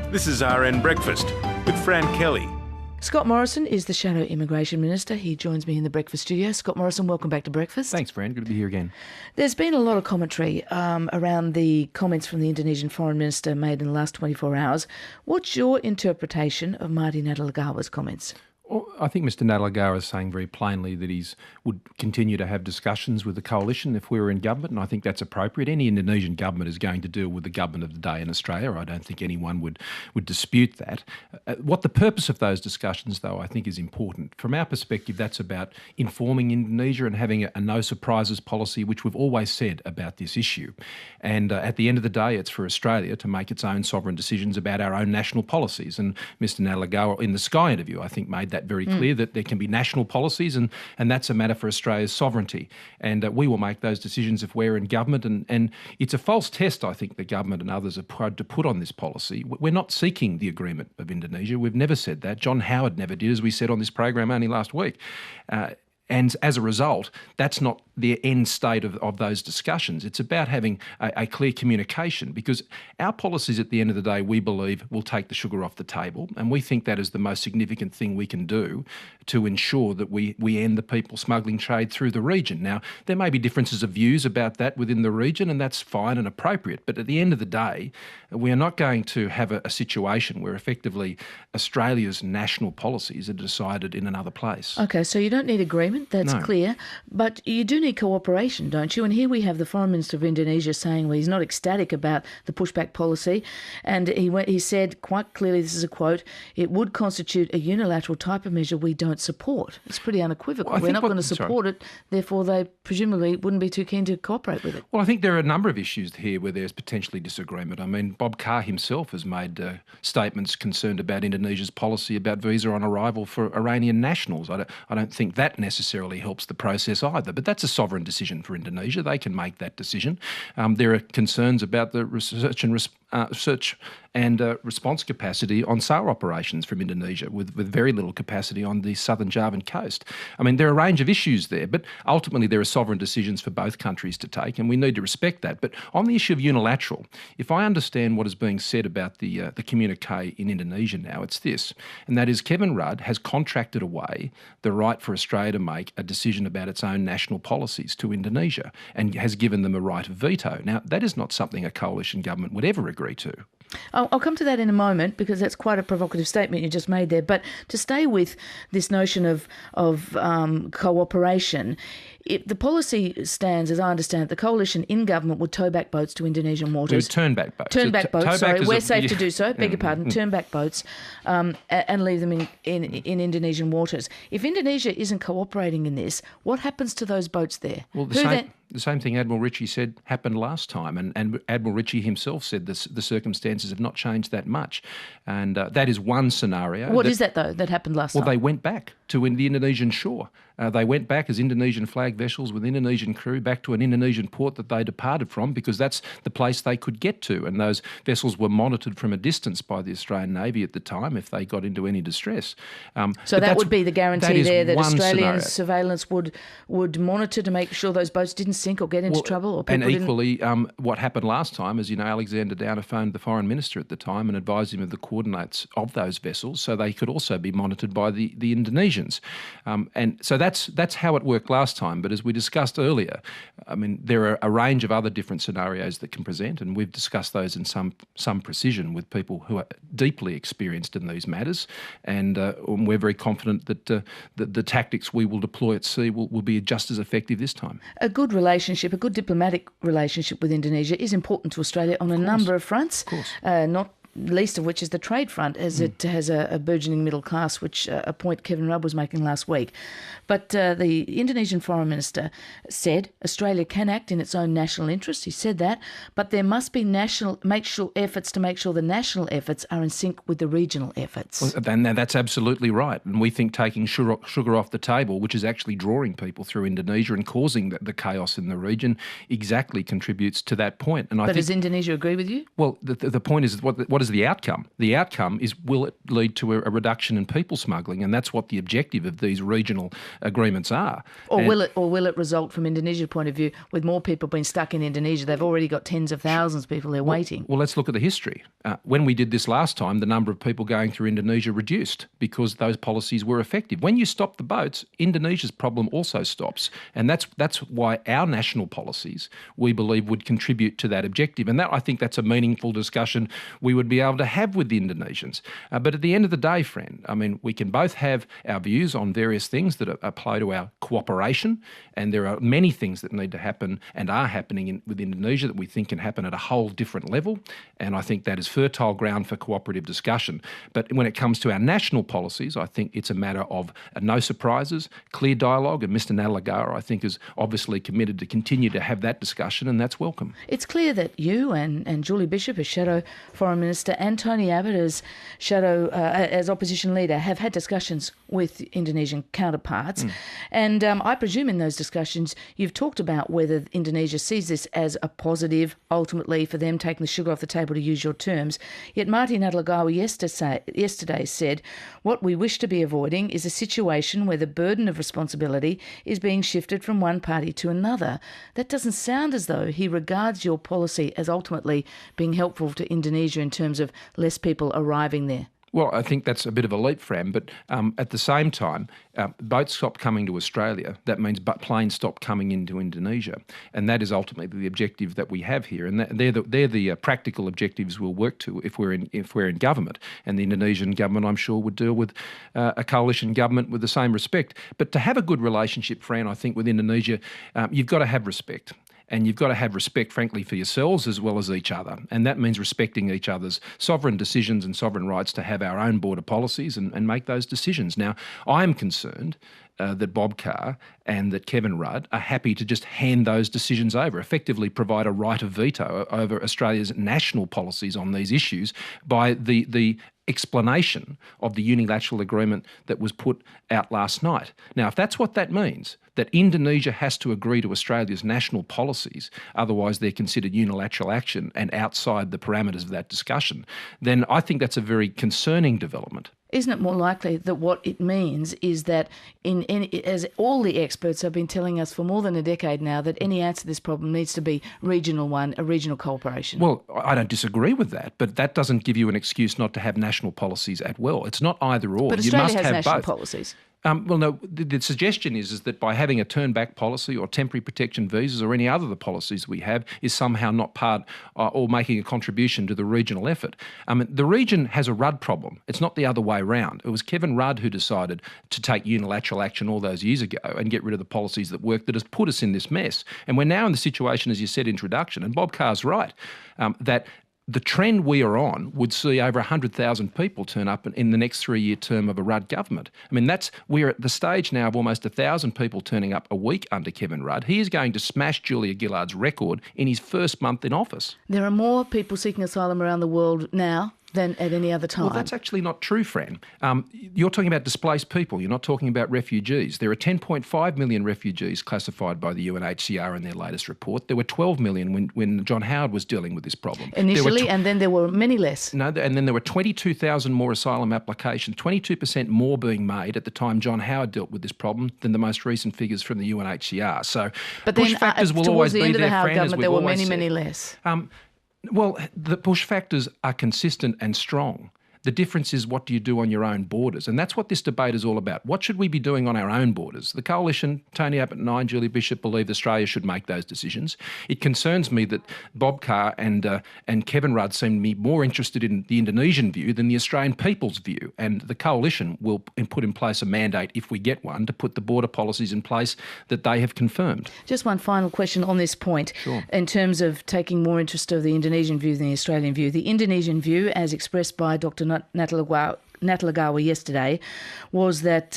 This is RN Breakfast with Fran Kelly. Scott Morrison is the Shadow Immigration Minister. He joins me in the breakfast studio. Scott Morrison, welcome back to breakfast. Thanks, Fran. Good to be here again. There's been a lot of commentary around the comments from the Indonesian Foreign Minister made in the last 24 hours. What's your interpretation of Marty Natalegawa's comments? Well, I think Mr Natalegawa is saying very plainly that he would continue to have discussions with the coalition if we were in government, and I think that's appropriate. Any Indonesian government is going to deal with the government of the day in Australia. I don't think anyone would dispute that. What the purpose of those discussions, though, I think is important. From our perspective, that's about informing Indonesia and having a no-surprises policy, which we've always said about this issue. And at the end of the day, it's for Australia to make its own sovereign decisions about our own national policies. And Mr Natalegawa, in the Sky interview, I think made that very clear, that there can be national policies and that's a matter for Australia's sovereignty. And we will make those decisions if we're in government. And it's a false test, I think, the government and others have tried to put on this policy. We're not seeking the agreement of Indonesia. We've never said that. John Howard never did, as we said on this program only last week. And as a result, that's not the end state of those discussions. It's about having a clear communication, because our policies at the end of the day, we believe, will take the sugar off the table. And we think that is the most significant thing we can do to ensure that we end the people smuggling trade through the region. Now, there may be differences of views about that within the region, and that's fine and appropriate. But at the end of the day, we are not going to have a situation where effectively Australia's national policies are decided in another place. Okay, so you don't need agreement. That's clear. But you do need cooperation, don't you? And here we have the Foreign Minister of Indonesia saying, well, he's not ecstatic about the pushback policy. And he said quite clearly, this is a quote, "It would constitute a unilateral type of measure we don't support." It's pretty unequivocal. Well, we're not going to support it, therefore they presumably wouldn't be too keen to cooperate with it. Well, I think there are a number of issues here where there's potentially disagreement. I mean, Bob Carr himself has made statements concerned about Indonesia's policy about visa on arrival for Iranian nationals. I don't think that necessarily helps the process either, but that's a sovereign decision for Indonesia. They can make that decision. There are concerns about the research and response capacity on SAR operations from Indonesia, with very little capacity on the southern Javan coast. I mean, there are a range of issues there, but ultimately there are sovereign decisions for both countries to take, and we need to respect that. But on the issue of unilateral, if I understand what is being said about the communique in Indonesia now, it's this, and that is Kevin Rudd has contracted away the right for Australia to make a decision about its own national policies to Indonesia, and has given them a right of veto. Now, that is not something a coalition government would ever agree to. I'll come to that in a moment, because that's quite a provocative statement you just made there. But to stay with this notion of cooperation, the policy stands, as I understand it, the coalition in government would tow back boats to Indonesian waters. We would turn back boats. Turn back boats, sorry. We're safe to do so, beg your pardon. Turn back boats and leave them in Indonesian waters. If Indonesia isn't cooperating in this, what happens to those boats there? Well, the same thing Admiral Ritchie said happened last time, and Admiral Ritchie himself said the circumstances have not changed that much. And that is one scenario. What is that, though, that happened last time? Well, they went back to the Indonesian shore. They went back as Indonesian flag vessels with Indonesian crew back to an Indonesian port that they departed from, because that's the place they could get to. And those vessels were monitored from a distance by the Australian Navy at the time if they got into any distress. So that would be the guarantee there, that Australian scenario. surveillance would monitor to make sure those boats didn't sink or get into trouble? Or and equally, what happened last time, as you know, Alexander Downer phoned the Foreign Minister at the time and advised him of the coordinates of those vessels so they could also be monitored by the Indonesians. And so that's how it worked last time. But as we discussed earlier, I mean, there are a range of other different scenarios that can present, and we've discussed those in some precision with people who are deeply experienced in these matters. And we're very confident that the tactics we will deploy at sea will be just as effective this time. A good relationship, a good diplomatic relationship with Indonesia is important to Australia on a number of fronts. Of course. Not least of which is the trade front, as it has a burgeoning middle class, which a point Kevin Rudd was making last week. But the Indonesian Foreign Minister said Australia can act in its own national interest. He said that, but there must be efforts to make sure the national efforts are in sync with the regional efforts. Well, and that's absolutely right. And we think taking sugar off the table, which is actually drawing people through Indonesia and causing the chaos in the region, exactly contributes to that point. And I think, does Indonesia agree with you? Well, the point is, what does is the outcome? The outcome is, will it lead to a reduction in people smuggling? And that's what the objective of these regional agreements are. Or will it result, from Indonesia's point of view, with more people being stuck in Indonesia? They've already got tens of thousands of people there waiting. Well, let's look at the history. When we did this last time, the number of people going through Indonesia reduced because those policies were effective. When you stop the boats, Indonesia's problem also stops. And that's why our national policies, we believe, would contribute to that objective. And that, I think that's a meaningful discussion we would be able to have with the Indonesians. But at the end of the day, friend, I mean, we can both have our views on various things that apply to our cooperation, and there are many things that need to happen and are happening with Indonesia that we think can happen at a whole different level, and I think that is fertile ground for cooperative discussion. But when it comes to our national policies, I think it's a matter of no surprises, clear dialogue, and Mr Natalegawa, I think, is obviously committed to continue to have that discussion, and that's welcome. It's clear that you and Julie Bishop as Shadow Foreign Minister and Tony Abbott as as Opposition Leader have had discussions with Indonesian counterparts. And I presume in those discussions you've talked about whether Indonesia sees this as a positive, ultimately, for them taking the sugar off the table, to use your terms. Yet Marty Natalegawa yesterday said, what we wish to be avoiding is a situation where the burden of responsibility is being shifted from one party to another. That doesn't sound as though he regards your policy as ultimately being helpful to Indonesia in terms of less people arriving there. Well, I think that's a bit of a leap, Fran, but at the same time, boats stop coming to Australia. That means planes stop coming into Indonesia, and that is ultimately the objective that we have here. And they're the practical objectives we'll work to if we're in government. And the Indonesian government, I'm sure, would deal with a coalition government with the same respect. But to have a good relationship, Fran, I think with Indonesia, you've got to have respect. And you've got to have respect, frankly, for yourselves as well as each other. And that means respecting each other's sovereign decisions and sovereign rights to have our own border policies and make those decisions. Now, I'm concerned that Bob Carr and that Kevin Rudd are happy to just hand those decisions over, effectively provide a right of veto over Australia's national policies on these issues by the explanation of the unilateral agreement that was put out last night. Now, if that's what that means, that Indonesia has to agree to Australia's national policies, otherwise they're considered unilateral action and outside the parameters of that discussion, then I think that's a very concerning development. Isn't it more likely that what it means is that, as all the experts have been telling us for more than a decade now, that any answer to this problem needs to be a regional cooperation? Well, I don't disagree with that, but that doesn't give you an excuse not to have national policies at will. It's not either or. But Australia has national policies. Well, no, the suggestion is that by having a turn-back policy or temporary protection visas or any other policies we have is somehow not part or making a contribution to the regional effort. The region has a Rudd problem. It's not the other way around. It was Kevin Rudd who decided to take unilateral action all those years ago and get rid of the policies that worked that has put us in this mess. And we're now in the situation, as you said, introduction, and Bob Carr's right, that the trend we are on would see over 100,000 people turn up in the next 3-year term of a Rudd government. I mean, we're at the stage now of almost 1,000 people turning up a week under Kevin Rudd. He is going to smash Julia Gillard's record in his first month in office. There are more people seeking asylum around the world now than at any other time. Well, that's actually not true, Fran. You're talking about displaced people. You're not talking about refugees. There are 10.5 million refugees classified by the UNHCR in their latest report. There were 12 million when John Howard was dealing with this problem. Initially, and then there were many less. No, and then there were 22,000 more asylum applications, 22% more being made at the time John Howard dealt with this problem than the most recent figures from the UNHCR. So, but push then, factors will always be there, towards the end of the Howard Fran, government, there were many less. Well, the push factors are consistent and strong. The difference is, what do you do on your own borders? And that's what this debate is all about. What should we be doing on our own borders? The Coalition, Tony Abbott and I, and Julie Bishop, believe Australia should make those decisions. It concerns me that Bob Carr and Kevin Rudd seem to be more interested in the Indonesian view than the Australian people's view. And the Coalition will put in place a mandate, if we get one, to put the border policies in place that they have confirmed. Just one final question on this point. Sure. In terms of taking more interest of the Indonesian view than the Australian view. The Indonesian view, as expressed by Dr. Natalegawa yesterday, was that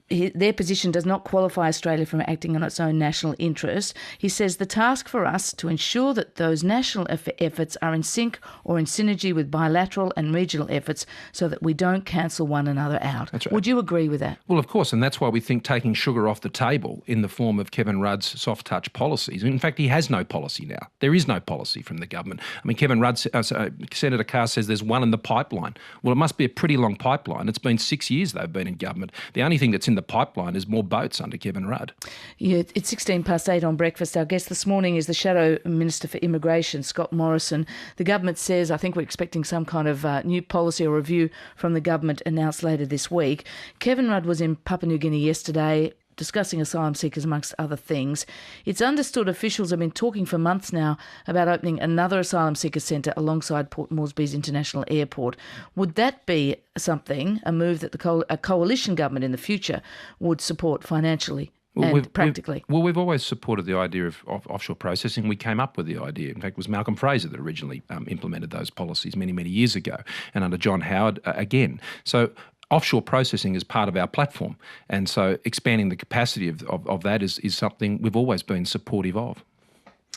their position does not qualify Australia from acting on its own national interest. He says the task for us to ensure that those national efforts are in sync or in synergy with bilateral and regional efforts so that we don't cancel one another out. That's right. Would you agree with that? Well, of course, and that's why we think taking sugar off the table in the form of Kevin Rudd's soft touch policies. In fact, he has no policy now. There is no policy from the government. I mean, Kevin Rudd, Senator Carr says there's one in the pipeline. Well, it must be a pretty long pipeline. It's been 6 years they've been in government. The only thing that's in the pipeline is more boats under Kevin Rudd. Yeah, it's 8:16 on Breakfast. Our guest this morning is the Shadow Minister for Immigration, Scott Morrison. The government says, I think we're expecting some kind of new policy or review from the government announced later this week. Kevin Rudd was in Papua New Guinea yesterday discussing asylum seekers amongst other things. It's understood officials have been talking for months now about opening another asylum seeker centre alongside Port Moresby's International Airport. Would that be something, a move that a coalition government in the future would support financially? And practically? We've always supported the idea of offshore processing. We came up with the idea. In fact, it was Malcolm Fraser that originally implemented those policies many, many years ago, and under John Howard again. So offshore processing is part of our platform, and so expanding the capacity of that is something we've always been supportive of.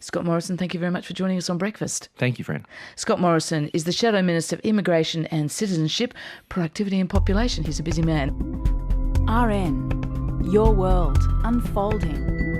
Scott Morrison, thank you very much for joining us on Breakfast. Thank you, Fran. Scott Morrison is the Shadow Minister of Immigration and Citizenship, Productivity and Population. He's a busy man. RN, your world unfolding.